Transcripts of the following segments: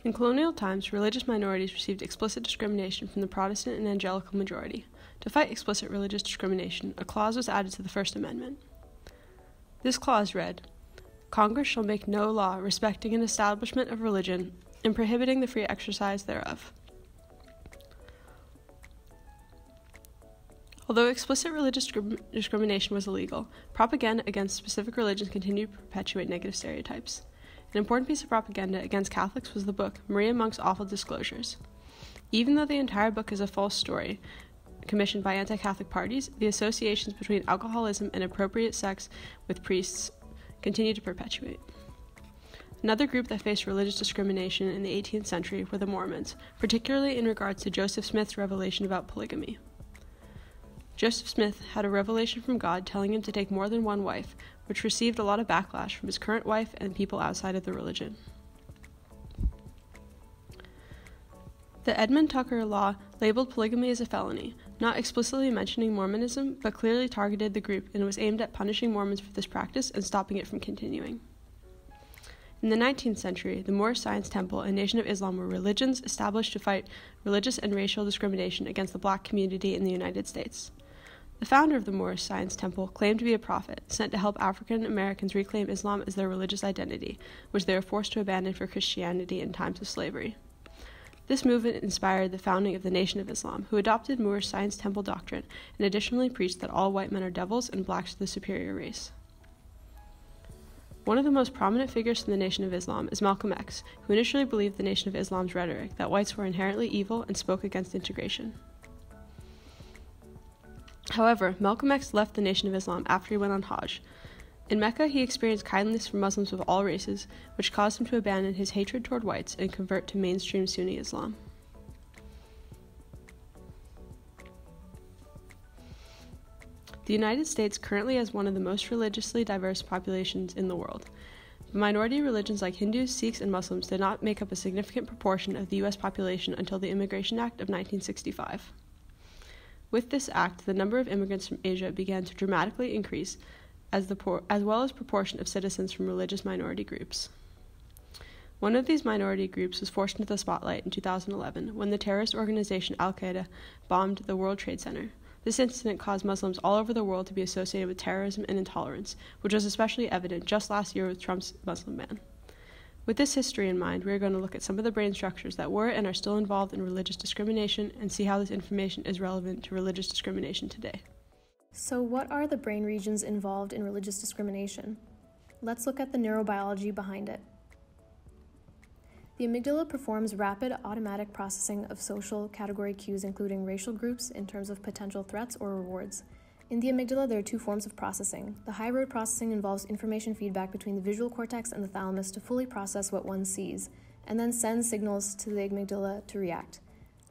In colonial times, religious minorities received explicit discrimination from the Protestant and evangelical majority. To fight explicit religious discrimination, a clause was added to the First Amendment. This clause read, "Congress shall make no law respecting an establishment of religion and prohibiting the free exercise thereof." Although explicit religious discrimination was illegal, propaganda against specific religions continued to perpetuate negative stereotypes. An important piece of propaganda against Catholics was the book Maria Monk's Awful Disclosures. Even though the entire book is a false story commissioned by anti-Catholic parties, the associations between alcoholism and appropriate sex with priests continue to perpetuate. Another group that faced religious discrimination in the 18th century were the Mormons, particularly in regards to Joseph Smith's revelation about polygamy. Joseph Smith had a revelation from God telling him to take more than one wife, which received a lot of backlash from his current wife and people outside of the religion. The Edmund Tucker Law labeled polygamy as a felony, not explicitly mentioning Mormonism, but clearly targeted the group and was aimed at punishing Mormons for this practice and stopping it from continuing. In the 19th century, the Moorish Science Temple and Nation of Islam were religions established to fight religious and racial discrimination against the black community in the United States. The founder of the Moorish Science Temple claimed to be a prophet, sent to help African Americans reclaim Islam as their religious identity, which they were forced to abandon for Christianity in times of slavery. This movement inspired the founding of the Nation of Islam, who adopted Moorish Science Temple doctrine and additionally preached that all white men are devils and blacks are the superior race. One of the most prominent figures from the Nation of Islam is Malcolm X, who initially believed the Nation of Islam's rhetoric that whites were inherently evil and spoke against integration. However, Malcolm X left the Nation of Islam after he went on Hajj. In Mecca, he experienced kindness from Muslims of all races, which caused him to abandon his hatred toward whites and convert to mainstream Sunni Islam. The United States currently has one of the most religiously diverse populations in the world. But minority religions like Hindus, Sikhs, and Muslims did not make up a significant proportion of the U.S. population until the Immigration Act of 1965. With this act, the number of immigrants from Asia began to dramatically increase, as well as proportion of citizens from religious minority groups. One of these minority groups was forced into the spotlight in 2011 when the terrorist organization Al-Qaeda bombed the World Trade Center. This incident caused Muslims all over the world to be associated with terrorism and intolerance, which was especially evident just last year with Trump's Muslim ban. With this history in mind, we are going to look at some of the brain structures that were and are still involved in religious discrimination and see how this information is relevant to religious discrimination today. So what are the brain regions involved in religious discrimination? Let's look at the neurobiology behind it. The amygdala performs rapid automatic processing of social category cues, including racial groups, in terms of potential threats or rewards. In the amygdala, there are two forms of processing. The high road processing involves information feedback between the visual cortex and the thalamus to fully process what one sees, and then sends signals to the amygdala to react.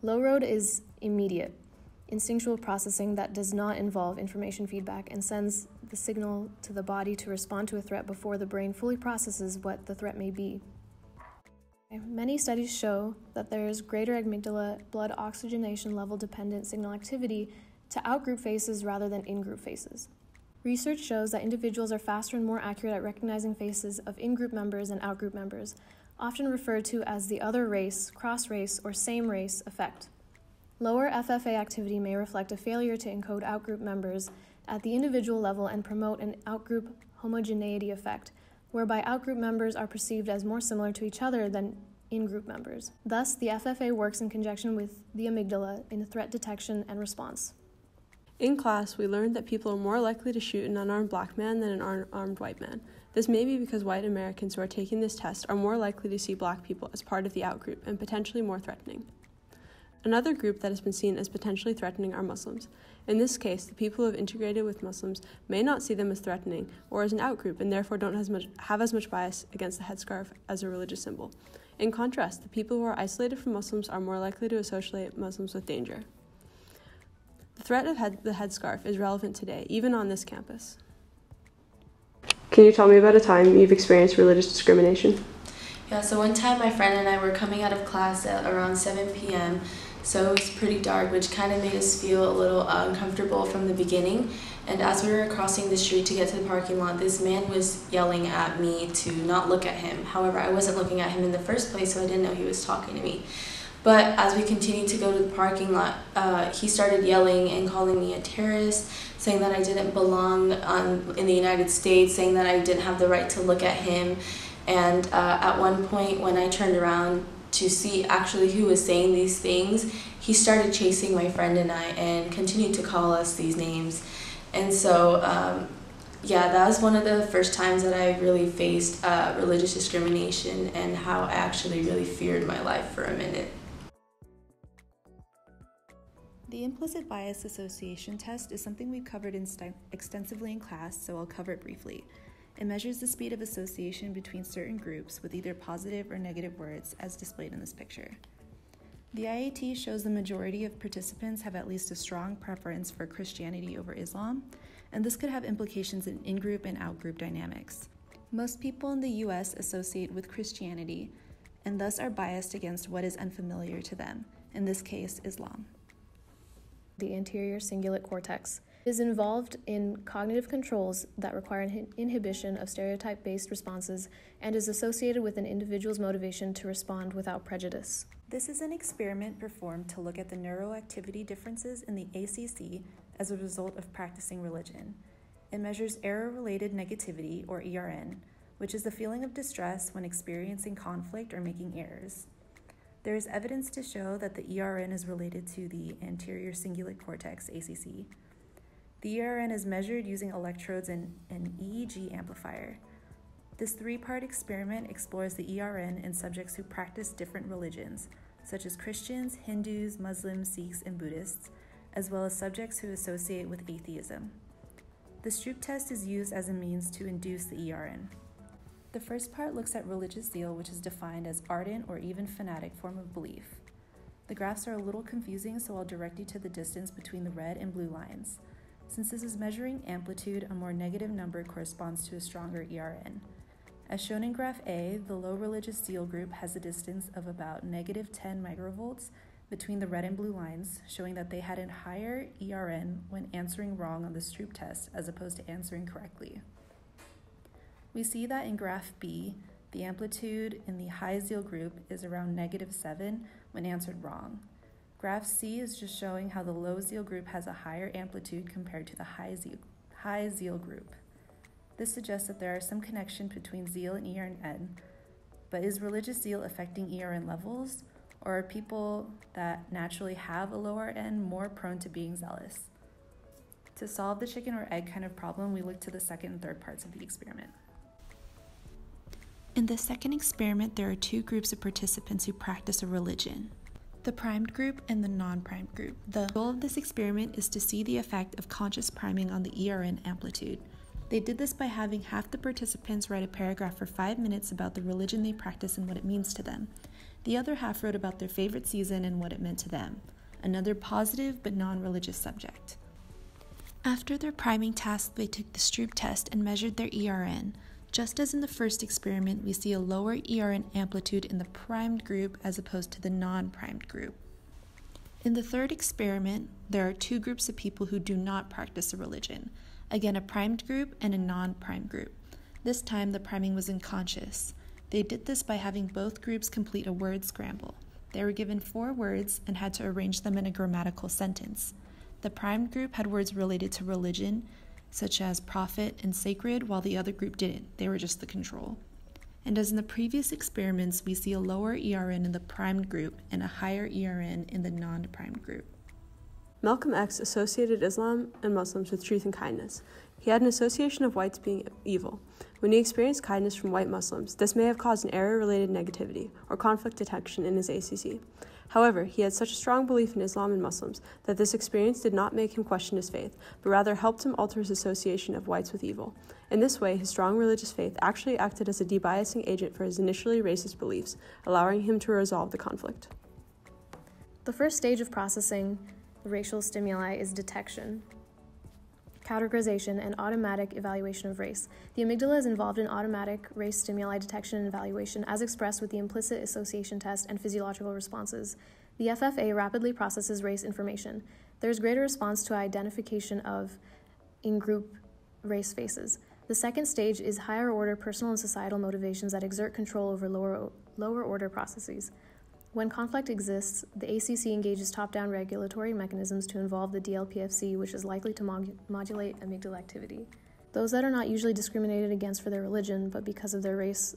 Low road is immediate, instinctual processing that does not involve information feedback and sends the signal to the body to respond to a threat before the brain fully processes what the threat may be. Many studies show that there is greater amygdala blood oxygenation level dependent signal activity to out-group faces rather than in-group faces. Research shows that individuals are faster and more accurate at recognizing faces of in-group members and out-group members, often referred to as the other race, cross-race, or same race effect. Lower FFA activity may reflect a failure to encode out-group members at the individual level and promote an out-group homogeneity effect, whereby out-group members are perceived as more similar to each other than in-group members. Thus, the FFA works in conjunction with the amygdala in threat detection and response. In class, we learned that people are more likely to shoot an unarmed black man than an unarmed white man. This may be because white Americans who are taking this test are more likely to see black people as part of the out-group and potentially more threatening. Another group that has been seen as potentially threatening are Muslims. In this case, the people who have integrated with Muslims may not see them as threatening or as an out-group and therefore don't have as much bias against the headscarf as a religious symbol. In contrast, the people who are isolated from Muslims are more likely to associate Muslims with danger. The threat of the headscarf is relevant today, even on this campus. Can you tell me about a time you've experienced religious discrimination? Yeah, so one time my friend and I were coming out of class at around 7 p.m., so it was pretty dark, which kind of made us feel a little uncomfortable from the beginning. And as we were crossing the street to get to the parking lot, this man was yelling at me to not look at him. However, I wasn't looking at him in the first place, so I didn't know he was talking to me. But as we continued to go to the parking lot, he started yelling and calling me a terrorist, saying that I didn't belong in the United States, saying that I didn't have the right to look at him. And at one point, when I turned around to see actually who was saying these things, he started chasing my friend and I and continued to call us these names. And so, yeah, that was one of the first times that I really faced religious discrimination and how I actually really feared my life for a minute. The implicit bias association test is something we've covered extensively in class, so I'll cover it briefly. It measures the speed of association between certain groups with either positive or negative words, as displayed in this picture. The IAT shows the majority of participants have at least a strong preference for Christianity over Islam, and this could have implications in in-group and out-group dynamics. Most people in the US associate with Christianity, and thus are biased against what is unfamiliar to them, in this case, Islam. The anterior cingulate cortex is involved in cognitive controls that require inhibition of stereotype-based responses and is associated with an individual's motivation to respond without prejudice. This is an experiment performed to look at the neuroactivity differences in the ACC as a result of practicing religion. It measures error-related negativity, or ERN, which is the feeling of distress when experiencing conflict or making errors. There is evidence to show that the ERN is related to the anterior cingulate cortex, ACC. The ERN is measured using electrodes in an EEG amplifier. This three-part experiment explores the ERN in subjects who practice different religions, such as Christians, Hindus, Muslims, Sikhs, and Buddhists, as well as subjects who associate with atheism. The Stroop test is used as a means to induce the ERN. The first part looks at religious zeal, which is defined as ardent or even fanatic form of belief. The graphs are a little confusing, so I'll direct you to the distance between the red and blue lines. Since this is measuring amplitude, a more negative number corresponds to a stronger ERN. As shown in graph A, the low religious zeal group has a distance of about negative 10 microvolts between the red and blue lines, showing that they had a higher ERN when answering wrong on the Stroop test as opposed to answering correctly. We see that in graph B, the amplitude in the high zeal group is around negative 7 when answered wrong. Graph C is just showing how the low zeal group has a higher amplitude compared to the high zeal group. This suggests that there are some connection between zeal and ERN, but is religious zeal affecting ERN levels, or are people that naturally have a lower N more prone to being zealous? To solve the chicken or egg kind of problem, we look to the second and third parts of the experiment. In the second experiment, there are two groups of participants who practice a religion: the primed group and the non-primed group. The goal of this experiment is to see the effect of conscious priming on the ERN amplitude. They did this by having half the participants write a paragraph for 5 minutes about the religion they practice and what it means to them. The other half wrote about their favorite season and what it meant to them, another positive but non-religious subject. After their priming task, they took the Stroop test and measured their ERN. Just as in the first experiment, we see a lower ERN amplitude in the primed group as opposed to the non-primed group. In the third experiment, there are two groups of people who do not practice a religion. Again, a primed group and a non-primed group. This time, the priming was unconscious. They did this by having both groups complete a word scramble. They were given 4 words and had to arrange them in a grammatical sentence. The primed group had words related to religion, such as prophet and sacred, while the other group didn't. They were just the control. And as in the previous experiments, we see a lower ERN in the primed group and a higher ERN in the non-primed group. Malcolm X associated Islam and Muslims with truth and kindness. He had an association of whites being evil. When he experienced kindness from white Muslims, this may have caused an error-related negativity or conflict detection in his ACC. However, he had such a strong belief in Islam and Muslims that this experience did not make him question his faith, but rather helped him alter his association of whites with evil. In this way, his strong religious faith actually acted as a debiasing agent for his initially racist beliefs, allowing him to resolve the conflict. The first stage of processing racial stimuli is detection, categorization, and automatic evaluation of race. The amygdala is involved in automatic race stimuli detection and evaluation, as expressed with the implicit association test and physiological responses. The FFA rapidly processes race information. There is greater response to identification of in-group race faces. The second stage is higher-order personal and societal motivations that exert control over lower-order processes. When conflict exists, the ACC engages top-down regulatory mechanisms to involve the DLPFC, which is likely to modulate amygdala activity. Those that are not usually discriminated against for their religion, but because of their race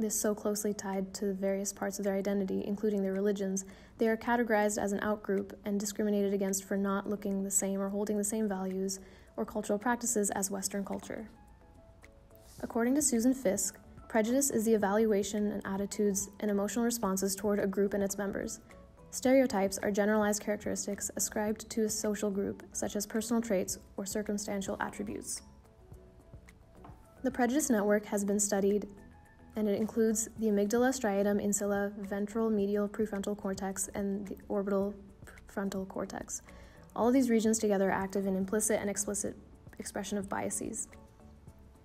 is so closely tied to the various parts of their identity, including their religions, they are categorized as an outgroup and discriminated against for not looking the same or holding the same values or cultural practices as Western culture. According to Susan Fiske, prejudice is the evaluation and attitudes and emotional responses toward a group and its members. Stereotypes are generalized characteristics ascribed to a social group, such as personal traits or circumstantial attributes. The prejudice network has been studied, and it includes the amygdala, striatum, insula, ventral medial prefrontal cortex, and the orbital frontal cortex. All of these regions together are active in implicit and explicit expression of biases.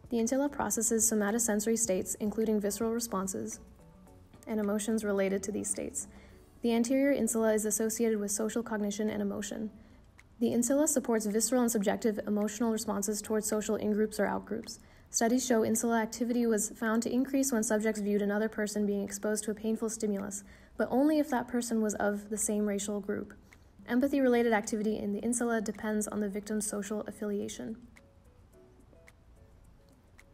The insula processes somatosensory states, including visceral responses and emotions related to these states. The anterior insula is associated with social cognition and emotion. The insula supports visceral and subjective emotional responses towards social in-groups or out-groups. Studies show insula activity was found to increase when subjects viewed another person being exposed to a painful stimulus, but only if that person was of the same racial group. Empathy-related activity in the insula depends on the victim's social affiliation.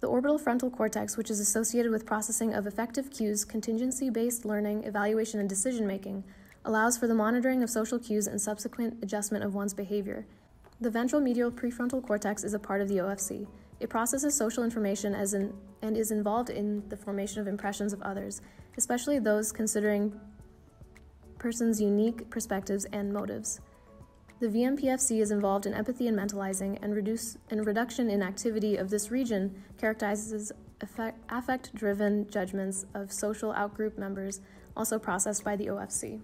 The orbital frontal cortex, which is associated with processing of affective cues, contingency-based learning, evaluation, and decision-making, allows for the monitoring of social cues and subsequent adjustment of one's behavior. The ventral medial prefrontal cortex is a part of the OFC. It processes social information and is involved in the formation of impressions of others, especially those considering persons' unique perspectives and motives. The VMPFC is involved in empathy and mentalizing, and reduction in activity of this region characterizes affect-driven judgments of social outgroup members, also processed by the OFC.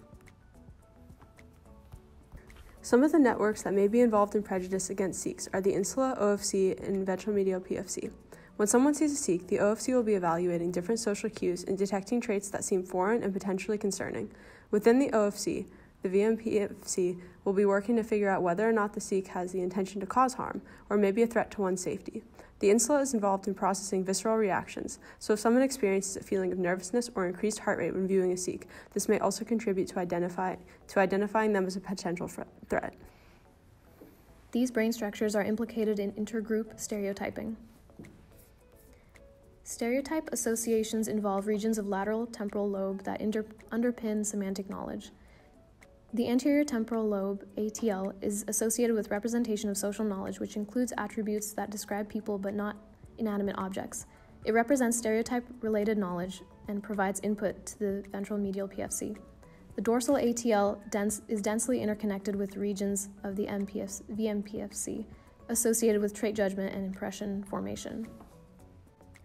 Some of the networks that may be involved in prejudice against Sikhs are the insula, OFC, and ventromedial PFC. When someone sees a Sikh, the OFC will be evaluating different social cues and detecting traits that seem foreign and potentially concerning. Within the OFC, the VMPFC will be working to figure out whether or not the Sikh has the intention to cause harm, or may be a threat to one's safety. The insula is involved in processing visceral reactions, so if someone experiences a feeling of nervousness or increased heart rate when viewing a Sikh, this may also contribute to identifying them as a potential threat. These brain structures are implicated in intergroup stereotyping. Stereotype associations involve regions of lateral temporal lobe that underpin semantic knowledge. The anterior temporal lobe, ATL, is associated with representation of social knowledge, which includes attributes that describe people but not inanimate objects. It represents stereotype-related knowledge and provides input to the ventral medial PFC. The dorsal ATL is densely interconnected with regions of the VMPFC, associated with trait judgment and impression formation.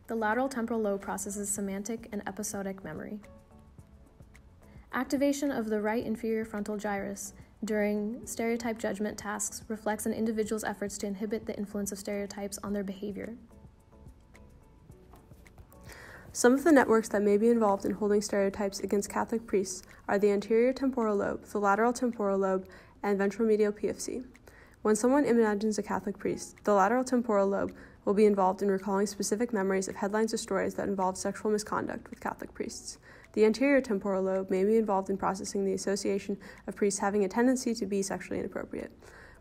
The lateral temporal lobe processes semantic and episodic memory. Activation of the right inferior frontal gyrus during stereotype judgment tasks reflects an individual's efforts to inhibit the influence of stereotypes on their behavior. Some of the networks that may be involved in holding stereotypes against Catholic priests are the anterior temporal lobe, the lateral temporal lobe, and ventromedial PFC. When someone imagines a Catholic priest, the lateral temporal lobe will be involved in recalling specific memories of headlines or stories that involve sexual misconduct with Catholic priests. The anterior temporal lobe may be involved in processing the association of priests having a tendency to be sexually inappropriate.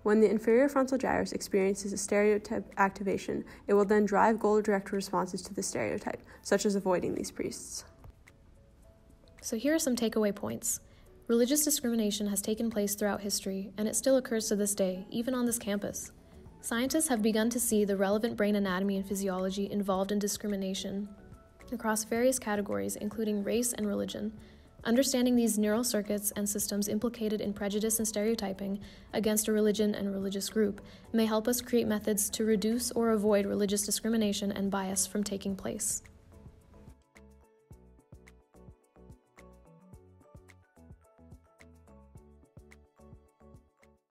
When the inferior frontal gyrus experiences a stereotype activation, it will then drive goal-directed responses to the stereotype, such as avoiding these priests. So here are some takeaway points. Religious discrimination has taken place throughout history, and it still occurs to this day, even on this campus. Scientists have begun to see the relevant brain anatomy and physiology involved in discrimination across various categories, including race and religion. Understanding these neural circuits and systems implicated in prejudice and stereotyping against a religion and religious group may help us create methods to reduce or avoid religious discrimination and bias from taking place.